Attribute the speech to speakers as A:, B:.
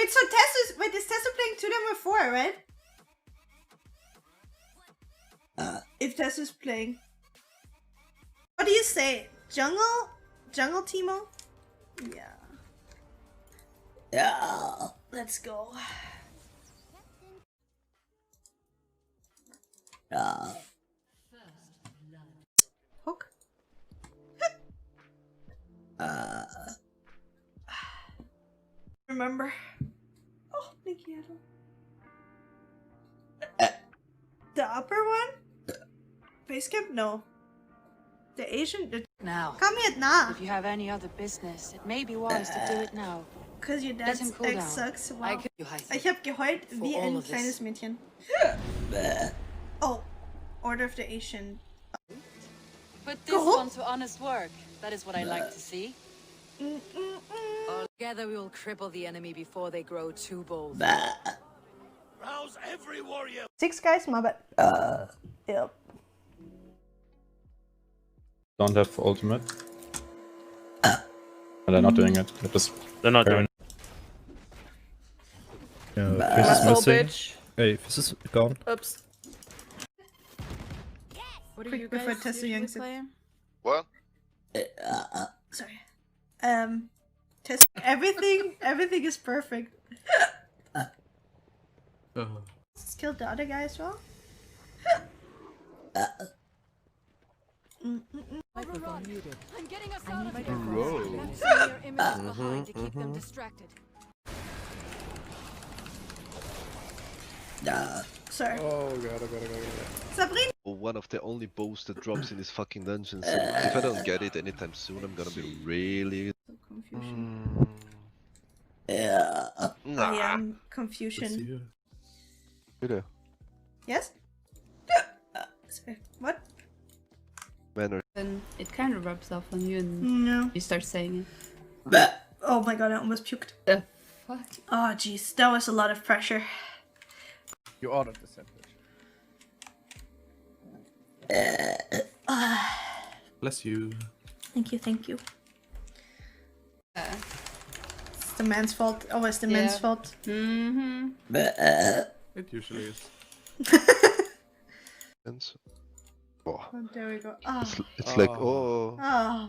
A: Wait, so is Tessa playing 2 or 4, right? If Tessa's playing. What do you say? Jungle? Jungle Teemo? Yeah. Yeah. Let's go. Hook? Remember. Oh, Nikki. The upper one? Base camp? No. The Asian?
B: Now,
A: Come here, nah.
B: if you have any other business, it may be wise to do it now.
A: Cause your
B: Let
A: dad's
B: him cool
A: ex
B: down.
A: sucks. Wow.
B: I give you high
A: Ich hab geheult wie
B: all
A: ein
B: of this.
A: kleines Mädchen. Oh, Order of the Asian.
B: Put this one to honest work. That is what I like to see. Together we will cripple the enemy before they grow too bold.
C: Rouse every warrior.
A: 6 guys, my bad. Yep.
D: Don't have ultimate. They're not doing it.
E: They're not doing it.
F: Yeah, Fizz is missing.
G: Bitch.
F: Hey, Fizz is gone.
G: Oops. What
A: Quick before Tessa yanks it.
H: What?
A: Sorry. Tessa. Everything is perfect. Let's kill the other guy as well.
B: I'm getting us out of here.
H: Whoa.
B: Your images behind to keep them distracted.
A: Sorry.
F: Oh god.
A: Sabrina.
H: One of the only bows that drops in this fucking dungeon. So if I don't get it anytime soon, I'm gonna be really.
A: Confusion.
H: Yeah.
A: I am confusion.
H: Bitte.
A: Yes? Sorry. What?
H: Manner.
G: Then it kind of rubs off on you and
A: No.
G: you start saying
A: Oh my god, I almost puked.
G: it. The fuck?
A: Oh jeez, that was a lot of pressure.
F: You ordered the sandwich. Bless you.
A: Thank you. It's the man's fault. Always the man's fault.
G: Mm-hmm.
F: It usually is.
H: Oh.
A: Oh, there we go. Oh.
H: It's like, oh.
A: Oh.